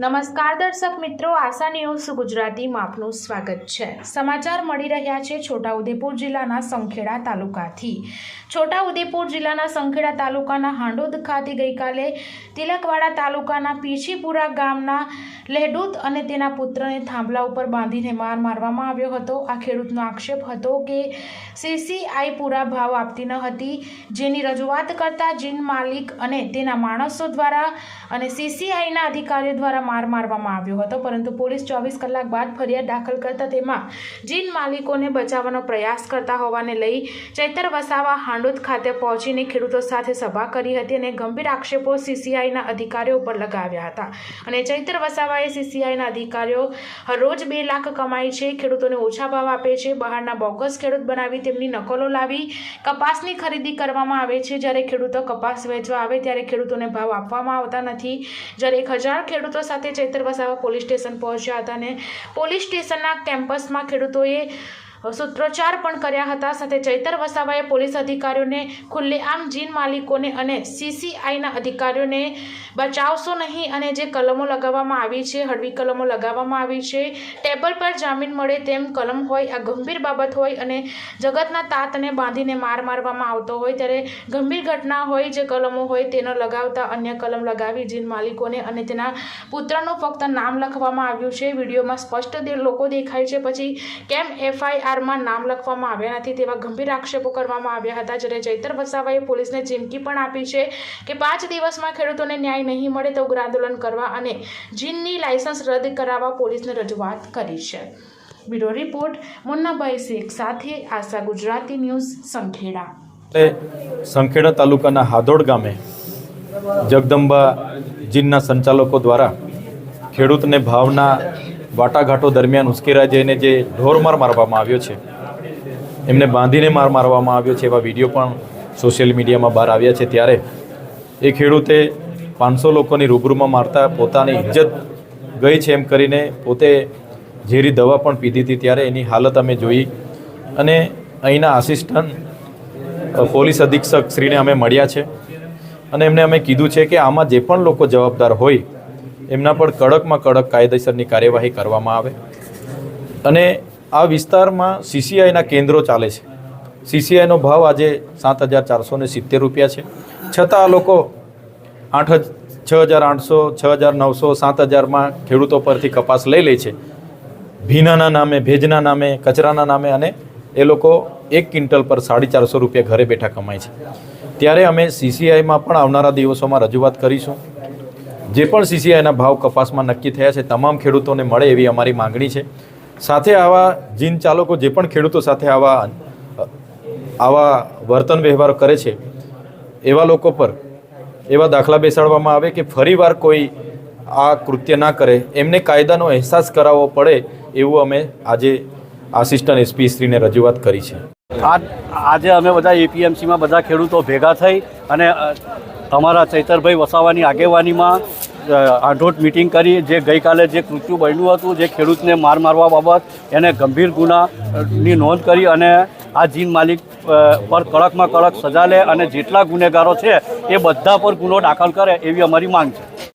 નમસ્કાર દર્શક મિત્રો, આશા ન્યૂઝ ગુજરાતીમાં આપનું સ્વાગત છે। સમાચાર મળી રહ્યા છે છોટાઉદેપુર જિલ્લાના સંખેડા તાલુકાથી। છોટાઉદેપુર જિલ્લાના સંખેડા તાલુકાના હાંડોદ ખાતે ગઈકાલે તિલકવાડા તાલુકાના પીછીપુરા ગામના લહેડૂત અને તેના પુત્રને થાંભલા ઉપર બાંધીને માર મારવામાં આવ્યો હતો। આ ખેડૂતનો આક્ષેપ હતો કે સીસીઆઈ પૂરા ભાવ આપતી ન હતી, જેની રજૂઆત કરતા જીન માલિક અને તેના માણસો દ્વારા અને સીસીઆઈના અધિકારીઓ દ્વારા માર મારવામાં આવ્યો હતો, પરંતુ પોલીસ 24 કલાક બાદ ફરિયાદ દાખલ કરતા તેમાં જીન માલિકોને બચાવવાનો પ્રયાસ કરતા હોવાને લઈ ચૈતર વસાવા હાંડોદ ખાતે પહોંચીને ખેડૂતો સાથે સભા કરી હતી અને ગંભીર આક્ષેપો સીસીઆઈના અધિકારીઓ પર લગાવ્યા હતા। અને ચૈતર વસાવાએ સીસીઆઈના અધિકારીઓ રોજ 2 લાખ કમાય છે, ખેડૂતોને ઓછા ભાવ આપે છે, બહારના બોગસ ખેડૂત બનાવી તેમની નકલો લાવી કપાસની ખરીદી કરવામાં આવે છે। જ્યારે ખેડૂતો કપાસ વેચવા આવે ત્યારે ખેડૂતોને ભાવ આપવામાં આવતા નથી। જ્યારે 1000 ખેડૂતો સાથે ચૈતર વસાવા પોલીસ સ્ટેશન પહોંચ્યા હતા અને પોલીસ સ્ટેશનના કેમ્પસમાં ખેડૂતોએ સૂત્રોચ્ચાર પણ કર્યા હતા। સાથે ચૈતર વસાવાએ પોલીસ અધિકારીઓને ખુલ્લેઆમ જીન માલિકોને અને સીસીઆઈના અધિકારીઓને બચાવશો નહીં અને જે કલમો લગાવવામાં આવી છે, હળવી કલમો લગાવવામાં આવી છે, ટેબલ પર જામીન મળે તેમ કલમ હોય, આ ગંભીર બાબત હોય અને જગતના તાતને બાંધીને માર મારવામાં આવતો હોય ત્યારે ગંભીર ઘટના હોય, જે કલમો હોય તેનો લગાવતા અન્ય કલમ લગાવી જીન માલિકોને અને તેના પુત્રનું ફક્ત નામ લખવામાં આવ્યું છે। વિડીયોમાં સ્પષ્ટ લોકો દેખાય છે, પછી કેમ એફઆઈઆરમાં નામ લખવામાં આવ્યા નથી તેવા ગંભીર આક્ષેપો કરવામાં આવ્યા હતા। જ્યારે ચૈતર વસાવાએ પોલીસને ચીમકી પણ આપી છે કે 5 દિવસમાં ખેડૂતોને ન્યાય નહીં મળે તો ઉગ્ર આંદોલન કરવા અને જીનની લાયસન્સ રદ કરાવવા પોલીસને રજૂઆત કરી છે। બ્યુરો રિપોર્ટ મુન્નાભાઈ શેખ સાથે આશા ગુજરાતી ન્યૂઝ સંખેડા। સંખેડા તાલુકાના હાદોડ ગામે જગદંબા જીનના સંચાલકો દ્વારા ખેડૂતને ભાવના વાટાઘાટો દરમિયાન ઉશ્કેરાઈ જઈને જે ઢોરમાર મારવામાં આવ્યો છે, એમને બાંધીને માર મારવામાં આવ્યો છે, એવા વિડીયો પણ સોશિયલ મીડિયામાં બહાર આવ્યા છે। ત્યારે એ ખેડૂતે 500 લોકોની રૂબરૂમાં મારતા પોતાની ઇજ્જત ગઈ છે એમ કરીને પોતે ઝેરી દવા પણ પીધી હતી। ત્યારે એની હાલત અમે જોઈ અને અહીંના આસિસ્ટન્ટ પોલીસ અધિક્ષક શ્રીને અમે મળ્યા છે અને એમને અમે કીધું છે કે આમાં જે પણ લોકો જવાબદાર હોય એમના પર કડકમાં કડક કાયદેસરની કાર્યવાહી કરવામાં આવે। અને આ વિસ્તારમાં સીસીઆઈના કેન્દ્રો ચાલે છે। સીસીઆઈનો ભાવ આજે 7,470 રૂપિયા છે, છતાં આ લોકો 6,800, 6,900, 7,000માં ખેડૂતો પરથી કપાસ લઈ લે છે, ભીનાના નામે, ભેજના નામે, કચરાના નામે, અને એ લોકો 1 ક્વિન્ટલ પર 450 રૂપિયા ઘરે બેઠા કમાય છે। ત્યારે અમે સીસીઆઈમાં પણ આવનારા દિવસોમાં રજૂઆત કરીશું। જે પણ સીસીઆઈના ભાવ કપાસમાં નક્કી થયા છે તમામ ખેડૂતોને મળે એવી અમારી માંગણી છે। સાથે આવા જીન ચાલકો જે પણ ખેડૂતો સાથે આવા વર્તન વ્યવહાર કરે છે એવા લોકો પર એવા દાખલા બેસાડવામાં આવે કે ફરીવાર કોઈ આ કૃત્ય ના કરે, એમને કાયદાનો અહેસાસ કરાવવો પડે એવું અમે આજે આસિસ્ટન્ટ એસપી શ્રીને રજૂઆત કરી છે। આજે અમે બધા એપીએમસીમાં બધા ખેડૂતો ભેગા થઈ અને અમારા ચૈતરભાઈ વસાવાની આગેવાનીમાં આંઢોટ મિટિંગ કરી। જે ગઈકાલે જે કૃત્યુ બન્યું હતું, જે ખેડૂતને માર મારવા બાબત, એને ગંભીર ગુનાની નોંધ કરી અને આ જીન માલિક પર કડકમાં કડક સજા લે અને જેટલા ગુનેગારો છે એ બધા પર ગુનો દાખલ કરે એવી અમારી માંગ છે।